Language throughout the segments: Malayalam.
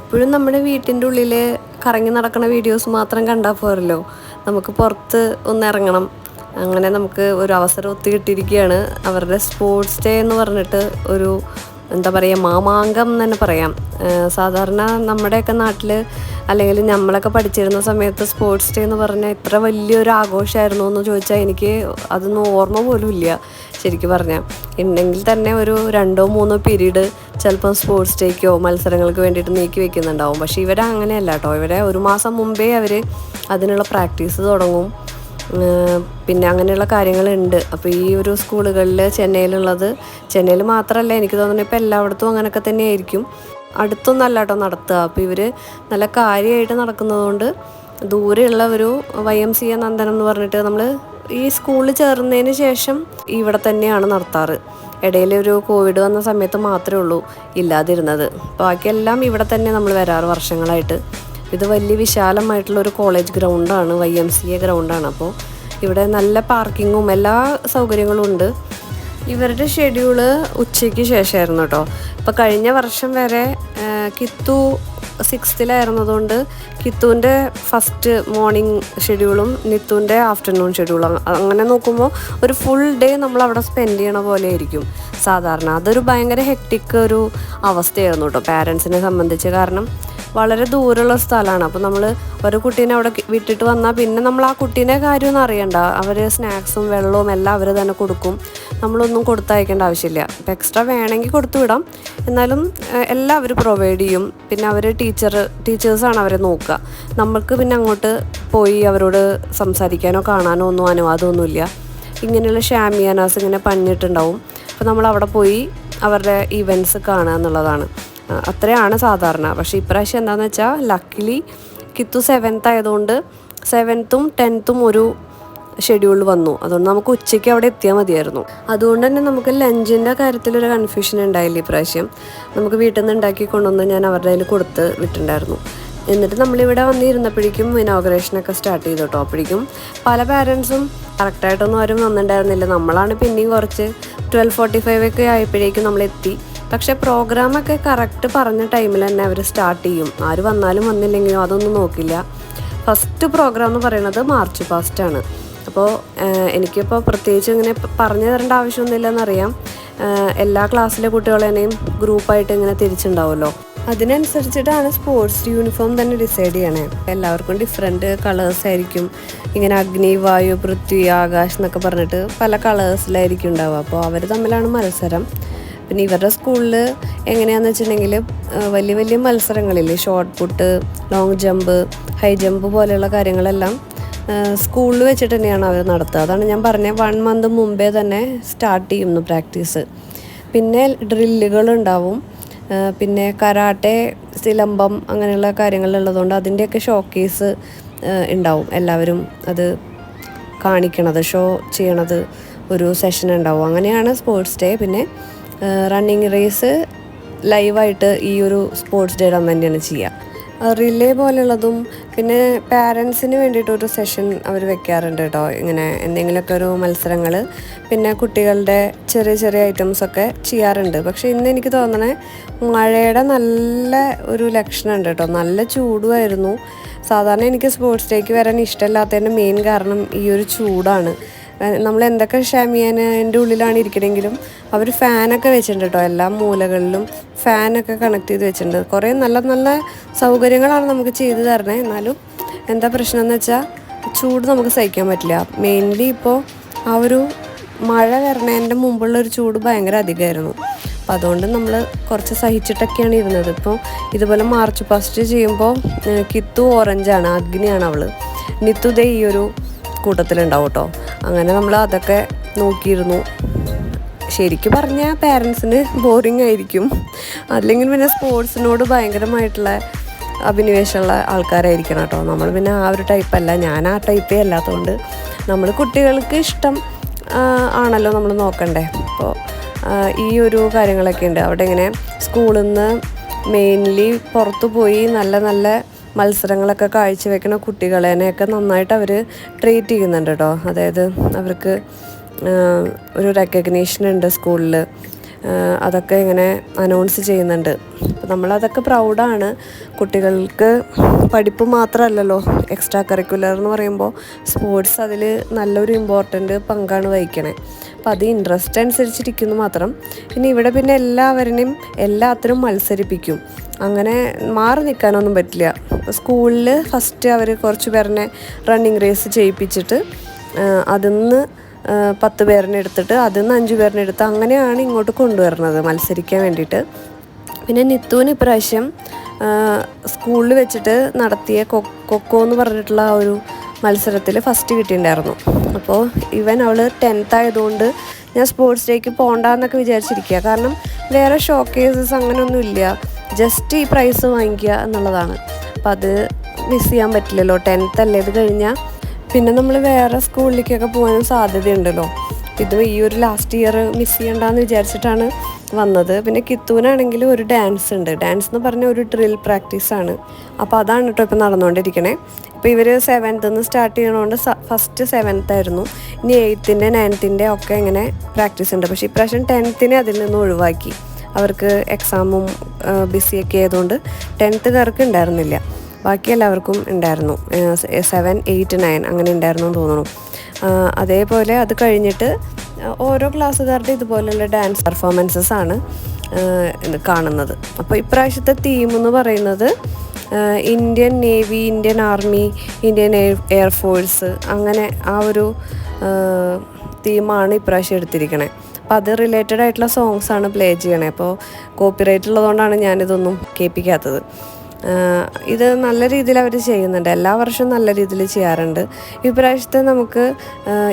എപ്പോഴും നമ്മുടെ വീട്ടിൻ്റെ ഉള്ളിൽ കറങ്ങി നടക്കുന്ന വീഡിയോസ് മാത്രം കണ്ടാൽ പോരല്ലോ, നമുക്ക് പുറത്ത് ഒന്ന് ഇറങ്ങണം. അങ്ങനെ നമുക്ക് ഒരു അവസരം ഒത്തു കിട്ടിയിരിക്കുകയാണ്. അവരുടെ സ്പോർട്സ് ഡേ എന്ന് പറഞ്ഞിട്ട് ഒരു എന്താ പറയുക, മാമാങ്കം എന്ന് തന്നെ പറയാം. സാധാരണ നമ്മുടെയൊക്കെ നാട്ടിൽ അല്ലെങ്കിൽ നമ്മളൊക്കെ പഠിച്ചിരുന്ന സമയത്ത് സ്പോർട്സ് ഡേ എന്ന് പറഞ്ഞാൽ ഇത്ര വലിയൊരു ആഘോഷമായിരുന്നു എന്ന് ചോദിച്ചാൽ എനിക്ക് അതൊന്നും ഓർമ്മ പോലും ഇല്ല. ശരിക്കും പറഞ്ഞാൽ ഉണ്ടെങ്കിൽ തന്നെ ഒരു 2-3 പീരീഡ് ചിലപ്പം സ്പോർട്സ് ഡേക്കോ മത്സരങ്ങൾക്ക് വേണ്ടിയിട്ട് നീക്കി വെക്കുന്നുണ്ടാവും. പക്ഷേ ഇവരെ അങ്ങനെയല്ല കേട്ടോ. ഇവരെ ഒരു മാസം മുമ്പേ അവർ അതിനുള്ള പ്രാക്ടീസ് തുടങ്ങും. പിന്നെ അങ്ങനെയുള്ള കാര്യങ്ങളുണ്ട്. അപ്പോൾ ഈ ഒരു സ്കൂളുകളിൽ ചെന്നൈയിൽ മാത്രമല്ല, എനിക്ക് തോന്നുന്നു ഇപ്പോൾ എല്ലായിടത്തും അങ്ങനെയൊക്കെ തന്നെയായിരിക്കും. അടുത്തൊന്നല്ല കേട്ടോ നടത്തുക. അപ്പോൾ ഇവർ നല്ല കാര്യമായിട്ട് നടക്കുന്നതുകൊണ്ട് ദൂരെയുള്ള ഒരു YMCA നന്ദനം എന്ന് പറഞ്ഞിട്ട് നമ്മൾ ഈ സ്കൂളിൽ ചേർന്നതിന് ശേഷം ഇവിടെ തന്നെയാണ് നടത്താറ്. ഇടയിൽ ഒരു കോവിഡ് വന്ന സമയത്ത് മാത്രമേ ഉള്ളൂ ഇല്ലാതിരുന്നത്. ബാക്കിയെല്ലാം ഇവിടെ തന്നെ നമ്മൾ വരാറ് വർഷങ്ങളായിട്ട്. ഇത് വലിയ വിശാലമായിട്ടുള്ളൊരു കോളേജ് ഗ്രൗണ്ടാണ്, YMCA ഗ്രൗണ്ടാണ്. അപ്പോൾ ഇവിടെ നല്ല പാർക്കിങ്ങും എല്ലാ സൗകര്യങ്ങളും ഉണ്ട്. ഇവരുടെ ഷെഡ്യൂള് ഉച്ചയ്ക്ക് ശേഷമായിരുന്നു കേട്ടോ. ഇപ്പോൾ കഴിഞ്ഞ വർഷം വരെ Kithu 6th കിത്തുവിൻ്റെ first morning ഷെഡ്യൂളും നിത്തുവിൻ്റെ afternoon ഷെഡ്യൂളും, അങ്ങനെ നോക്കുമ്പോൾ ഒരു ഫുൾ ഡേ നമ്മൾ അവിടെ സ്പെൻഡ് ചെയ്യണ പോലെ ആയിരിക്കും സാധാരണ. അതൊരു ഭയങ്കര ഹെക്ടിക് ഒരു അവസ്ഥയായിരുന്നു കേട്ടോ പാരൻസിനെ സംബന്ധിച്ച്. കാരണം വളരെ ദൂരമുള്ള സ്ഥലമാണ്. അപ്പോൾ നമ്മൾ ഒരു കുട്ടീനെ അവിടെ വിട്ടിട്ട് വന്നാൽ പിന്നെ നമ്മൾ ആ കുട്ടീൻ്റെ കാര്യമൊന്നും അറിയണ്ട. അവർ സ്നാക്സും വെള്ളവും എല്ലാം അവർ തന്നെ കൊടുക്കും. നമ്മളൊന്നും കൊടുത്തയക്കേണ്ട ആവശ്യമില്ല. ഇപ്പോൾ എക്സ്ട്രാ വേണമെങ്കിൽ കൊടുത്തു വിടാം, എന്നാലും എല്ലാം അവർ പ്രൊവൈഡ് ചെയ്യും. പിന്നെ അവർ ടീച്ചേഴ്സാണ് അവരെ നോക്കുക. നമ്മൾക്ക് പിന്നെ അങ്ങോട്ട് പോയി അവരോട് സംസാരിക്കാനോ കാണാനോ ഒന്നും അനുവാദമൊന്നുമില്ല. ഇങ്ങനെയുള്ള ഷാമിയാനാസ് ഇങ്ങനെ പണിഞ്ഞിട്ടുണ്ടാവും. അപ്പോൾ നമ്മൾ അവിടെ പോയി അവരുടെ ഈവൻറ്റ്സ് കാണുക എന്നുള്ളതാണ്. അത്രയാണ് സാധാരണ. പക്ഷേ ഇപ്രാവശ്യം എന്താണെന്ന് വെച്ചാൽ ലക്കിലി കിത്തു 7th ആയതുകൊണ്ട് 7th 10th ഒരു ഷെഡ്യൂൾ വന്നു. അതുകൊണ്ട് നമുക്ക് ഉച്ചയ്ക്ക് അവിടെ എത്തിയാൽ മതിയായിരുന്നു. അതുകൊണ്ട് തന്നെ നമുക്ക് ലഞ്ചിൻ്റെ കാര്യത്തിലൊരു കൺഫ്യൂഷൻ ഉണ്ടായില്ല ഇപ്രാവശ്യം. നമുക്ക് വീട്ടിൽ നിന്ന് ഉണ്ടാക്കി കൊണ്ടുവന്ന് ഞാൻ അവരുടെ കയ്യിൽ കൊടുത്ത് വിട്ടിട്ടുണ്ടായിരുന്നു. എന്നിട്ട് നമ്മളിവിടെ വന്നിരുന്നപ്പോഴേക്കും ഇനോഗ്രേഷനൊക്കെ സ്റ്റാർട്ട് ചെയ്തു കേട്ടോ. അപ്പോഴേക്കും പല പാരൻസും കറക്റ്റായിട്ടൊന്നും ആരും വന്നിട്ടുണ്ടായിരുന്നില്ല. നമ്മളാണ് പിന്നെയും കുറച്ച് 12:45 ഒക്കെ ആയപ്പോഴേക്കും നമ്മളെത്തി. പക്ഷേ പ്രോഗ്രാമൊക്കെ കറക്റ്റ് പറഞ്ഞ ടൈമിൽ തന്നെ അവർ സ്റ്റാർട്ട് ചെയ്യും. ആര് വന്നാലും വന്നില്ലെങ്കിലും അതൊന്നും നോക്കില്ല. ഫസ്റ്റ് പ്രോഗ്രാം എന്ന് പറയുന്നത് മാർച്ച് പാസ്റ്റാണ്. അപ്പോൾ എനിക്കിപ്പോൾ പ്രത്യേകിച്ച് ഇങ്ങനെ പറഞ്ഞു തരേണ്ട ആവശ്യമൊന്നുമില്ലെന്നറിയാം. എല്ലാ ക്ലാസ്സിലെ കുട്ടികളെയും ഗ്രൂപ്പായിട്ട് ഇങ്ങനെ തിരിച്ചുണ്ടാവുമല്ലോ. അതിനനുസരിച്ചിട്ടാണ് സ്പോർട്സ് യൂണിഫോം തന്നെ ഡിസൈഡ് ചെയ്യണേ. എല്ലാവർക്കും ഡിഫറെൻറ്റ് കളേഴ്സ് ആയിരിക്കും. ഇങ്ങനെ അഗ്നി, വായു, പൃഥ്വി, ആകാശ് എന്നൊക്കെ പറഞ്ഞിട്ട് പല കളേഴ്സിലായിരിക്കും ഉണ്ടാവുക. അപ്പോൾ അവർ തമ്മിലാണ് മത്സരം. പിന്നെ ഇവരുടെ സ്കൂളിൽ എങ്ങനെയാണെന്ന് വെച്ചിട്ടുണ്ടെങ്കിൽ വലിയ വലിയ മത്സരങ്ങളില്ലേ, short put, long jump, high jump പോലെയുള്ള കാര്യങ്ങളെല്ലാം സ്കൂളിൽ വെച്ചിട്ട് തന്നെയാണ് അവർ നടത്തുക. അതാണ് ഞാൻ പറഞ്ഞത്, 1 month മുമ്പേ തന്നെ സ്റ്റാർട്ട് ചെയ്യുന്നു പ്രാക്ടീസ്. പിന്നെ ഡ്രില്ലുകളുണ്ടാവും. പിന്നെ കരാട്ടെ, സിലമ്പം അങ്ങനെയുള്ള കാര്യങ്ങളുള്ളതുകൊണ്ട് അതിൻ്റെയൊക്കെ ഷോക്കേസ് ഉണ്ടാവും. എല്ലാവരും അത് കാണിക്കണത്, ഷോ ചെയ്യണത് ഒരു സെഷൻ ഉണ്ടാവും. അങ്ങനെയാണ് സ്പോർട്സ് ഡേ. പിന്നെ റണ്ണിങ് റേസ് ലൈവായിട്ട് ഈ ഒരു സ്പോർട്സ് ഡേ അന്ന് തന്നെയാണ് ചെയ്യുക. റിലേ പോലെയുള്ളതും പിന്നെ പാരൻസിന് വേണ്ടിയിട്ടൊരു സെഷൻ അവർ വെക്കാറുണ്ട് കേട്ടോ. ഇങ്ങനെ എന്തെങ്കിലുമൊക്കെ ഒരു മത്സരങ്ങൾ, പിന്നെ കുട്ടികളുടെ ചെറിയ ചെറിയ ഐറ്റംസൊക്കെ ചെയ്യാറുണ്ട്. പക്ഷേ ഇന്ന് എനിക്ക് തോന്നണേ മഴയുടെ നല്ല ഒരു ലക്ഷണമുണ്ട് കേട്ടോ. നല്ല ചൂടുമായിരുന്നു. സാധാരണ എനിക്ക് സ്പോർട്സ് ഡേക്ക് വരാൻ ഇഷ്ടമില്ലാത്തതിൻ്റെ മെയിൻ കാരണം ഈ ഒരു ചൂടാണ്. നമ്മൾ എന്തൊക്കെ ഷാമിയാൻ്റെ ഉള്ളിലാണ് ഇരിക്കണമെങ്കിലും അവർ ഫാനൊക്കെ വെച്ചിട്ടുണ്ട് കേട്ടോ. എല്ലാ മൂലകളിലും ഫാനൊക്കെ കണക്ട് ചെയ്ത് വെച്ചിട്ടുണ്ട്. കുറേ നല്ല നല്ല സൗകര്യങ്ങളാണ് നമുക്ക് ചെയ്തു തരണേ. എന്നാലും എന്താ പ്രശ്നം എന്ന് വെച്ചാൽ ചൂട് നമുക്ക് സഹിക്കാൻ പറ്റില്ല. മെയിൻലി ഇപ്പോൾ ആ ഒരു മഴ വരണതിൻ്റെ മുമ്പുള്ളൊരു ചൂട് ഭയങ്കര അധികമായിരുന്നു. അപ്പം അതുകൊണ്ട് നമ്മൾ കുറച്ച് സഹിച്ചിട്ടൊക്കെയാണ് ഇരുന്നത്. ഇപ്പോൾ ഇതുപോലെ മാർച്ച് പാസ്റ്റ് ചെയ്യുമ്പോൾ കിത്തു ഓറഞ്ചാണ്, അഗ്നിയാണ് അവൾ. നിത്തു ദേ ഈ ഒരു കൂട്ടത്തിലുണ്ടാവും കേട്ടോ. അങ്ങനെ നമ്മൾ അതൊക്കെ നോക്കിയിരുന്നു. ശരിക്കും പറഞ്ഞാൽ പാരൻസിന് ബോറിംഗ് ആയിരിക്കും. അല്ലെങ്കിൽ പിന്നെ സ്പോർട്സിനോട് ഭയങ്കരമായിട്ടുള്ള അഭിനിവേശമുള്ള ആൾക്കാരായിരിക്കണം കേട്ടോ. നമ്മൾ പിന്നെ ആ ഒരു ടൈപ്പല്ല. ഞാൻ ആ ടൈപ്പേ അല്ലാത്തതുകൊണ്ട് നമ്മൾ കുട്ടികൾക്ക് ഇഷ്ടം ആണല്ലോ നമ്മൾ നോക്കണ്ടേ. അപ്പോൾ ഈ ഒരു കാര്യങ്ങളൊക്കെ ഉണ്ട് അവിടെ. ഇങ്ങനെ സ്കൂളിൽ നിന്ന് മെയിൻലി പുറത്തു പോയി നല്ല നല്ല മത്സരങ്ങളൊക്കെ കാഴ്ചവെക്കുന്ന കുട്ടികളെയൊക്കെ നന്നായിട്ട് അവർ ട്രീറ്റ് ചെയ്യുന്നുണ്ട് കേട്ടോ. അതായത് അവർക്ക് ഒരു റെക്കഗ്നീഷൻ ഉണ്ട് സ്കൂളിൽ. അതൊക്കെ ഇങ്ങനെ അനൗൺസ് ചെയ്യുന്നുണ്ട്. അപ്പോൾ നമ്മളതൊക്കെ പ്രൗഡാണ്. കുട്ടികൾക്ക് പഠിപ്പ് മാത്രമല്ലല്ലോ, എക്സ്ട്രാ കരിക്കുലർ എന്ന് പറയുമ്പോൾ സ്പോർട്സ് അതിൽ നല്ലൊരു ഇമ്പോർട്ടൻ്റ് പങ്കാണ് വഹിക്കണേ. അപ്പോൾ അത് ഇൻട്രസ്റ്റ് അനുസരിച്ചിരിക്കുന്നു മാത്രം. ഇവിടെ പിന്നെ എല്ലാത്തിനും മത്സരിപ്പിക്കും. അങ്ങനെ മാറി നിൽക്കാനൊന്നും പറ്റില്ല. സ്കൂളിൽ ഫസ്റ്റ് അവർ കുറച്ച് പേരെ റണ്ണിങ് റേസ് ചെയ്യിപ്പിച്ചിട്ട് അതിൽ നിന്ന് 10 പേരിനെ എടുത്തിട്ട് അതിൽ നിന്ന് 5 പേരിനെ എടുത്ത് അങ്ങനെയാണ് ഇങ്ങോട്ട് കൊണ്ടുവരുന്നത് മത്സരിക്കാൻ വേണ്ടിയിട്ട്. പിന്നെ നിത്തുവിന് ഇപ്രാവശ്യം സ്കൂളിൽ വെച്ചിട്ട് നടത്തിയ കൊക്കോ എന്ന് പറഞ്ഞിട്ടുള്ള ആ ഒരു മത്സരത്തിൽ ഫസ്റ്റ് കിട്ടിയിട്ടുണ്ടായിരുന്നു. അപ്പോൾ അവൾ 10th ആയതുകൊണ്ട് ഞാൻ സ്പോർട്സ് ഡേക്ക് പോകണ്ടെന്നൊക്കെ വിചാരിച്ചിരിക്കുക. കാരണം വേറെ ഷോ കേസസ് അങ്ങനെയൊന്നും ഇല്ല, ജസ്റ്റ് ഈ പ്രൈസ് വാങ്ങിക്കുക എന്നുള്ളതാണ്. അപ്പോൾ അത് മിസ് ചെയ്യാൻ പറ്റില്ലല്ലോ. 10th അല്ലേ, ഇത് കഴിഞ്ഞാൽ പിന്നെ നമ്മൾ വേറെ സ്കൂളിലേക്കൊക്കെ പോകാനും സാധ്യതയുണ്ടല്ലോ. ഇത് ഈ ഒരു ലാസ്റ്റ് ഇയർ മിസ് ചെയ്യണ്ടെന്ന് വിചാരിച്ചിട്ടാണ് വന്നത്. പിന്നെ കിത്തുവിനാണെങ്കിൽ ഒരു ഡാൻസ് ഉണ്ട്. ഡാൻസ് എന്ന് പറഞ്ഞാൽ ഒരു ഡ്രിൽ പ്രാക്ടീസാണ്. അപ്പോൾ അതാണ് കേട്ടോ ഇപ്പോൾ നടന്നുകൊണ്ടിരിക്കണേ. ഇപ്പോൾ ഇവർ 7th നിന്ന് സ്റ്റാർട്ട് ചെയ്യണതുകൊണ്ട് ഫസ്റ്റ് 7th ആയിരുന്നു. ഇനി 8th 9th ഒക്കെ ഇങ്ങനെ പ്രാക്ടീസ് ഉണ്ട്. പക്ഷേ ഇപ്രാവശ്യം 10th അതിൽ നിന്ന് ഒഴിവാക്കി. അവർക്ക് എക്സാമും ബിസിയൊക്കെ ആയതുകൊണ്ട് 10th ഉണ്ടായിരുന്നില്ല. ബാക്കി എല്ലാവർക്കും ഉണ്ടായിരുന്നു. 7, 8, 9 അങ്ങനെ ഉണ്ടായിരുന്നു എന്ന് തോന്നുന്നു. അതേപോലെ അത് കഴിഞ്ഞിട്ട് ഓരോ ക്ലാസ്സുകാരുടെ ഇതുപോലെയുള്ള ഡാൻസ് പെർഫോമൻസസ് ആണ് കാണുന്നത്. അപ്പോൾ ഇപ്രാവശ്യത്തെ തീം എന്ന് പറയുന്നത് Indian navy, Indian army, Indian air force അങ്ങനെ ആ ഒരു തീമാണ് ഇപ്രാവശ്യം എടുത്തിരിക്കണേ. അപ്പോൾ അത് റിലേറ്റഡ് ആയിട്ടുള്ള സോങ്സാണ് പ്ലേ ചെയ്യണേ. അപ്പോൾ കോപ്പിറൈറ്റ് ഉള്ളതുകൊണ്ടാണ് ഞാനിതൊന്നും കേൾപ്പിക്കാത്തത്. ഇത് നല്ല രീതിയിൽ അവർ ചെയ്യുന്നുണ്ട്. എല്ലാ വർഷവും നല്ല രീതിയിൽ ചെയ്യാറുണ്ട്. ഇപ്രാവശ്യത്തെ നമുക്ക്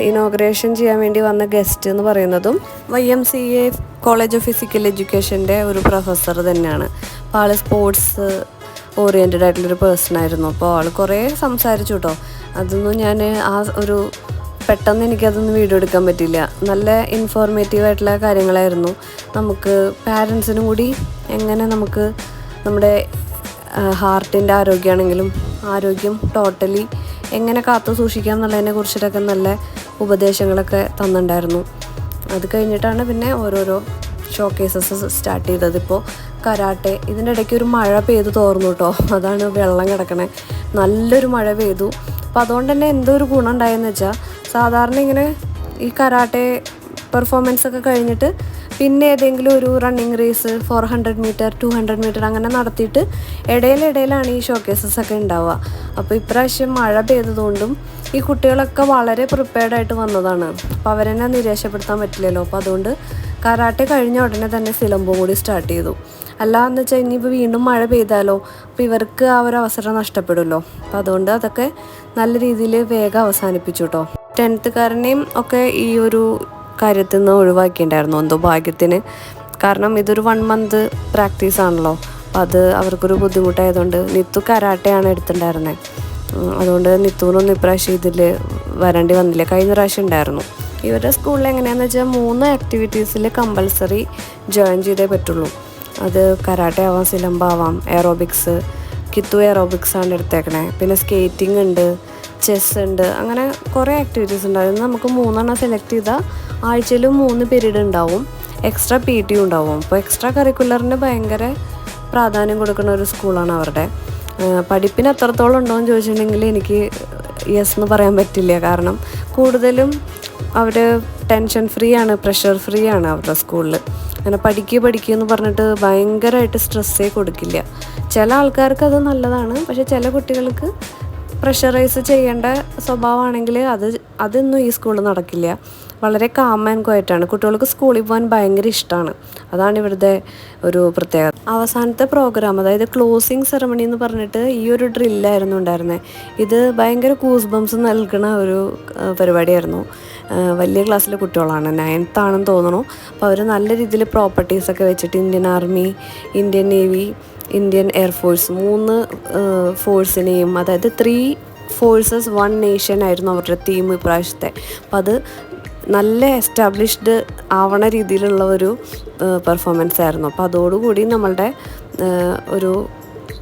ഇനോഗ്രേഷൻ ചെയ്യാൻ വേണ്ടി വന്ന ഗസ്റ്റ് എന്ന് പറയുന്നതും YMCA കോളേജ് ഓഫ് ഫിസിക്കൽ എഡ്യൂക്കേഷൻ്റെ ഒരു പ്രൊഫസർ തന്നെയാണ്. അപ്പോൾ ആൾ സ്പോർട്സ് ഓറിയൻറ്റഡ് ആയിട്ടുള്ളൊരു പേഴ്സൺ ആയിരുന്നു. അപ്പോൾ ആൾ കുറേ സംസാരിച്ചു കേട്ടോ. അതൊന്നും ഞാൻ പെട്ടെന്ന് എനിക്കതൊന്നും വീഡിയോ എടുക്കാൻ പറ്റില്ല. നല്ല ഇൻഫോർമേറ്റീവായിട്ടുള്ള കാര്യങ്ങളായിരുന്നു. നമുക്ക് പാരൻസിനും കൂടി എങ്ങനെ നമുക്ക് നമ്മുടെ ഹാർട്ടിൻ്റെ ആരോഗ്യമാണെങ്കിലും ആരോഗ്യം ടോട്ടലി എങ്ങനെ കാത്തു സൂക്ഷിക്കാം എന്നുള്ളതിനെ കുറിച്ചിട്ടൊക്കെ നല്ല ഉപദേശങ്ങളൊക്കെ തന്നിട്ടുണ്ടായിരുന്നു. അത് കഴിഞ്ഞിട്ടാണ് പിന്നെ ഓരോരോ ഷോ കേസസ് സ്റ്റാർട്ട് ചെയ്തത്. ഇപ്പോൾ കരാട്ടെ, ഇതിൻ്റെ ഇടയ്ക്ക് ഒരു മഴ പെയ്തു തോർന്നു കേട്ടോ. അതാണ് വെള്ളം കിടക്കണേ. നല്ലൊരു മഴ പെയ്തു. അപ്പോൾ അതുകൊണ്ട് തന്നെ എന്തോ ഒരു ഗുണം ഉണ്ടായെന്ന് വെച്ചാൽ, സാധാരണ ഇങ്ങനെ ഈ കരാട്ടെ പെർഫോമൻസ് ഒക്കെ കഴിഞ്ഞിട്ട് പിന്നെ ഏതെങ്കിലും ഒരു റണ്ണിങ് റേസ് 400 മീറ്റർ 200 മീറ്റർ അങ്ങനെ നടത്തിയിട്ട് ഇടയിലാണ് ഈ ഷോ കേസസ് ഒക്കെ ഉണ്ടാവുക. അപ്പോൾ ഇപ്രാവശ്യം മഴ പെയ്തതുകൊണ്ടും ഈ കുട്ടികളൊക്കെ വളരെ പ്രിപ്പയർഡായിട്ട് വന്നതാണ്. അപ്പോൾ അവരെന്നെ നിരാശപ്പെടുത്താൻ പറ്റില്ലല്ലോ. അപ്പോൾ അതുകൊണ്ട് കരാട്ടെ കഴിഞ്ഞ ഉടനെ തന്നെ സിലമ്പും കൂടി സ്റ്റാർട്ട് ചെയ്തു. അല്ലാന്ന് വെച്ചാൽ ഇനിയിപ്പോൾ വീണ്ടും മഴ പെയ്താലോ, അപ്പോൾ ഇവർക്ക് ആ ഒരു അവസരം നഷ്ടപ്പെടുമല്ലോ. അപ്പോൾ അതുകൊണ്ട് അതൊക്കെ നല്ല രീതിയിൽ വേഗം അവസാനിപ്പിച്ചു കേട്ടോ. 10th ഒക്കെ ഈ ഒരു കാര്യത്തിൽ നിന്ന് ഒഴിവാക്കിയിട്ടുണ്ടായിരുന്നു എന്തോ ഭാഗ്യത്തിന്. കാരണം ഇതൊരു 1 month പ്രാക്ടീസ് ആണല്ലോ. അപ്പോൾ അത് അവർക്കൊരു ബുദ്ധിമുട്ടായതുകൊണ്ട് നിത്തു കരാട്ടെയാണ് എടുത്തിട്ടുണ്ടായിരുന്നത്. അതുകൊണ്ട് നിത്തുവിനൊന്നും ഇപ്രാവശ്യം ഇതിൽ വരേണ്ടി വന്നില്ല. കഴിഞ്ഞ പ്രാവശ്യം ഉണ്ടായിരുന്നു. ഇവരുടെ സ്കൂളിൽ എങ്ങനെയാണെന്ന് വെച്ചാൽ 3 ആക്ടിവിറ്റീസിൽ കമ്പൾസറി ജോയിൻ ചെയ്തേ പറ്റുള്ളൂ. അത് കരാട്ടെ ആവാം, സിലമ്പാവാം, എയറോബിക്സ്. കിത്തു എയറോബിക്സാണ് എടുത്തേക്കണേ. പിന്നെ സ്കേറ്റിംഗ് ഉണ്ട്, ചെസ് ഉണ്ട്, അങ്ങനെ കുറേ ആക്ടിവിറ്റീസ് ഉണ്ട്. അതിൽ നമുക്ക് 3 സെലക്ട് ചെയ്താൽ ആഴ്ചയിൽ 3 പീരീഡ് ഉണ്ടാവും. എക്സ്ട്രാ PT ഉണ്ടാവും. അപ്പോൾ എക്സ്ട്രാ കരിക്കുലറിന് ഭയങ്കര പ്രാധാന്യം കൊടുക്കുന്ന ഒരു സ്കൂളാണ് അവരുടെ. പഠിപ്പിന് എത്രത്തോളം ഉണ്ടോയെന്ന് ചോദിച്ചിട്ടുണ്ടെങ്കിൽ എനിക്ക് യെസ് എന്ന് പറയാൻ പറ്റില്ല. കാരണം കൂടുതലും അവർ ടെൻഷൻ ഫ്രീ ആണ്, പ്രഷർ ഫ്രീ ആണ് അവരുടെ സ്കൂളിൽ. അങ്ങനെ പഠിക്കുക എന്ന് പറഞ്ഞിട്ട് ഭയങ്കരമായിട്ട് സ്ട്രെസ്സേ കൊടുക്കില്ല. ചില ആൾക്കാർക്ക് അത് നല്ലതാണ്. പക്ഷേ ചില കുട്ടികൾക്ക് പ്രഷറൈസ് ചെയ്യേണ്ട സ്വഭാവമാണെങ്കിൽ അതൊന്നും ഈ സ്കൂളിൽ നടക്കില്ല. വളരെ കാം ആൻഡ് ക്വയറ്റാണ്. കുട്ടികൾക്ക് സ്കൂളിൽ പോകാൻ ഭയങ്കര ഇഷ്ടമാണ്. അതാണ് ഇവിടുത്തെ ഒരു പ്രത്യേകത. അവസാനത്തെ പ്രോഗ്രാം, അതായത് ക്ലോസിങ് സെറമണി എന്ന് പറഞ്ഞിട്ട് ഈ ഒരു ഡ്രില്ലായിരുന്നു ഉണ്ടായിരുന്നത്. ഇത് ഭയങ്കര കൂസ് ബംസ് നൽകുന്ന ഒരു പരിപാടിയായിരുന്നു. വലിയ ക്ലാസ്സിലെ കുട്ടികളാണ്, 9th ആണെന്ന് തോന്നുന്നു. അപ്പോൾ അവർ നല്ല രീതിയിൽ പ്രോപ്പർട്ടീസൊക്കെ വെച്ചിട്ട് Indian army, Indian navy, Indian air force 3 ഫോഴ്സിനെയും, അതായത് 3 ഫോഴ്സസ് 1 നേഷൻ ആയിരുന്നു അവരുടെ തീം ഇപ്രാവശ്യത്തെ. അപ്പോൾ അത് നല്ല എസ്റ്റാബ്ലിഷ്ഡ് ആവണ രീതിയിലുള്ള ഒരു പെർഫോമൻസ് ആയിരുന്നു. അപ്പോൾ അതോടുകൂടി നമ്മളുടെ ഒരു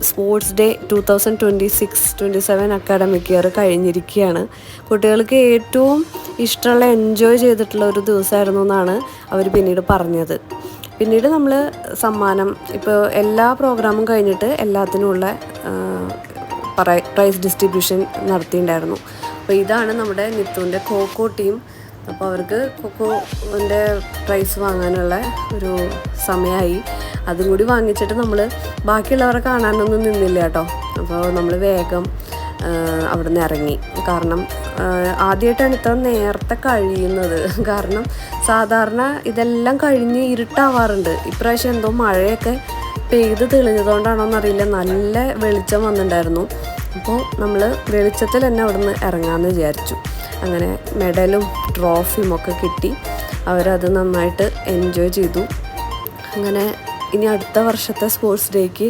സ്പോർട്സ് ഡേ 2026-27 അക്കാഡമിക് ഇയർ കഴിഞ്ഞിരിക്കുകയാണ്. കുട്ടികൾക്ക് ഏറ്റവും ഇഷ്ടമുള്ള എൻജോയ് ചെയ്തിട്ടുള്ള ഒരു ദിവസമായിരുന്നു എന്നാണ് അവർ പിന്നീട് പറഞ്ഞത്. പിന്നീട് നമ്മൾ സമ്മാനം ഇപ്പോൾ എല്ലാ പ്രോഗ്രാമും കഴിഞ്ഞിട്ട് എല്ലാത്തിനുമുള്ള പ്രൈസ് ഡിസ്ട്രിബ്യൂഷൻ നടത്തിയിട്ടുണ്ടായിരുന്നു. അപ്പോൾ ഇതാണ് നമ്മുടെ നിത്തുവിൻ്റെ ഖോഖോ ടീം. അപ്പോൾ അവർക്ക് ഖോഖോൻ്റെ പ്രൈസ് വാങ്ങാനുള്ള ഒരു സമയമായി. അതും കൂടി വാങ്ങിച്ചിട്ട് നമ്മൾ ബാക്കിയുള്ളവരെ കാണാനൊന്നും നിന്നില്ല കേട്ടോ. അപ്പോൾ നമ്മൾ വേഗം അവിടെ നിന്ന് ഇറങ്ങി. കാരണം ആദ്യമായിട്ടാണ് ഇത്ര നേരത്തെ കഴിയുന്നത്. കാരണം സാധാരണ ഇതെല്ലാം കഴിഞ്ഞ് ഇരുട്ടാവാറുണ്ട്. ഇപ്രാവശ്യം എന്തോ മഴയൊക്കെ പെയ്ത് തെളിഞ്ഞതുകൊണ്ടാണോന്നറിയില്ല, നല്ല വെളിച്ചം വന്നിട്ടുണ്ടായിരുന്നു. അപ്പോൾ നമ്മൾ വെളിച്ചത്തിൽ തന്നെ അവിടെ നിന്ന് ഇറങ്ങാമെന്ന് വിചാരിച്ചു. അങ്ങനെ മെഡലും ട്രോഫിയും ഒക്കെ കിട്ടി. അവരത് നന്നായിട്ട് എൻജോയ് ചെയ്തു. അങ്ങനെ ഇനി അടുത്ത വർഷത്തെ സ്പോർട്സ് ഡേക്ക്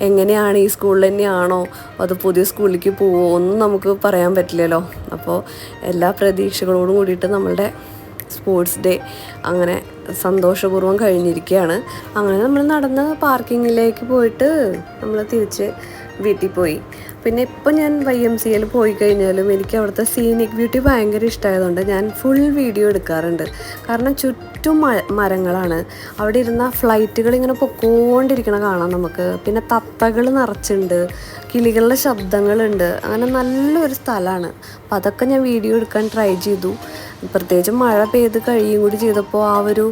എങ്ങനെയാണ്, ഈ സ്കൂളിൽ തന്നെയാണോ അത് പുതിയ സ്കൂളിലേക്ക് പോവോ ഒന്നും നമുക്ക് പറയാൻ പറ്റില്ലല്ലോ. അപ്പോൾ എല്ലാ പ്രതീക്ഷകളോടും കൂടിയിട്ട് നമ്മളുടെ സ്പോർട്സ് ഡേ അങ്ങനെ സന്തോഷപൂർവ്വം കഴിഞ്ഞിരിക്കുകയാണ്. അങ്ങനെ നമ്മൾ നടന്ന് പാർക്കിങ്ങിലേക്ക് പോയിട്ട് നമ്മൾ തിരിച്ച് വീട്ടിൽ പോയി. പിന്നെ ഇപ്പോൾ ഞാൻ YMCAയിൽ പോയി കഴിഞ്ഞാലും എനിക്ക് അവിടുത്തെ സീനിക് ബ്യൂട്ടി ഭയങ്കര ഇഷ്ടമായതുകൊണ്ട് ഞാൻ ഫുൾ വീഡിയോ എടുക്കാറുണ്ട്. കാരണം ചുറ്റും മരങ്ങളാണ്. അവിടെ ഇരുന്ന ഫ്ലൈറ്റുകൾ ഇങ്ങനെ പൊക്കോണ്ടിരിക്കണ കാണാം നമുക്ക്. പിന്നെ തത്തകൾ നിറച്ചുണ്ട്, കിളികളുടെ ശബ്ദങ്ങളുണ്ട്. അങ്ങനെ നല്ലൊരു സ്ഥലമാണ്. അപ്പോൾ അതൊക്കെ ഞാൻ വീഡിയോ എടുക്കാൻ ട്രൈ ചെയ്തു. പ്രത്യേകിച്ച് മഴ പെയ്ത് കഴിയും കൂടി ചെയ്തപ്പോൾ ആ ഒരു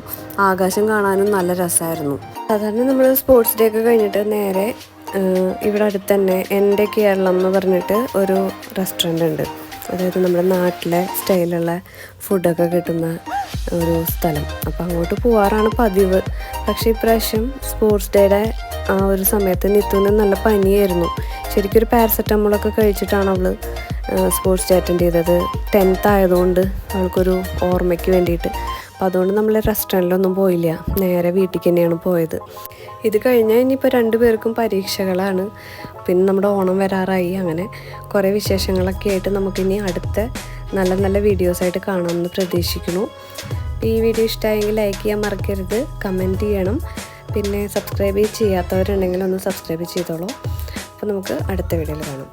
ആകാശം കാണാനും നല്ല രസമായിരുന്നു. സാധാരണ നമ്മൾ സ്പോർട്സ് ഡേ ഒക്കെ കഴിഞ്ഞിട്ട് നേരെ ഇവിടെ അടുത്ത് തന്നെ എൻ്റെ കേരളം എന്ന് പറഞ്ഞിട്ട് ഒരു റെസ്റ്റോറൻ്റ് ഉണ്ട്. അതായത് നമ്മുടെ നാട്ടിലെ സ്റ്റൈലുള്ള ഫുഡൊക്കെ കിട്ടുന്ന ഒരു സ്ഥലം. അപ്പോൾ അങ്ങോട്ട് പോകാറാണ് പതിവ്. പക്ഷേ ഇപ്രാവശ്യം സ്പോർട്സ് ഡേയുടെ ആ ഒരു സമയത്ത് നിത്തുവിന് നല്ല പനിയായിരുന്നു. ശരിക്കും ഒരു പാരസെറ്റമോളൊക്കെ കഴിച്ചിട്ടാണ് അവൾ സ്പോർട്സ് ഡേ അറ്റൻഡ് ചെയ്തത്. 10th ആയതുകൊണ്ട് അവൾക്കൊരു ഓർമ്മയ്ക്ക് വേണ്ടിയിട്ട്. അപ്പോൾ അതുകൊണ്ട് നമ്മൾ റെസ്റ്റോറൻറ്റിലൊന്നും പോയില്ല, നേരെ വീട്ടിലേക്ക് തന്നെയാണ് പോയത്. ഇത് കഴിഞ്ഞാൽ ഇനിയിപ്പോൾ 2 പേർക്കും പരീക്ഷകളാണ്. പിന്നെ നമ്മുടെ ഓണം വരാറായി. അങ്ങനെ കുറേ വിശേഷങ്ങളൊക്കെ ആയിട്ട് നമുക്കിനി അടുത്ത നല്ല നല്ല വീഡിയോസായിട്ട് കാണാമെന്ന് പ്രതീക്ഷിക്കുന്നു. ഈ വീഡിയോ ഇഷ്ടമായെങ്കിൽ ലൈക്ക് ചെയ്യാൻ മറക്കരുത്, കമൻറ്റ് ചെയ്യണം. പിന്നെ സബ്സ്ക്രൈബ് ചെയ്യാത്തവരുണ്ടെങ്കിൽ ഒന്ന് സബ്സ്ക്രൈബ് ചെയ്തോളൂ. അപ്പോൾ നമുക്ക് അടുത്ത വീഡിയോയിൽ കാണാം.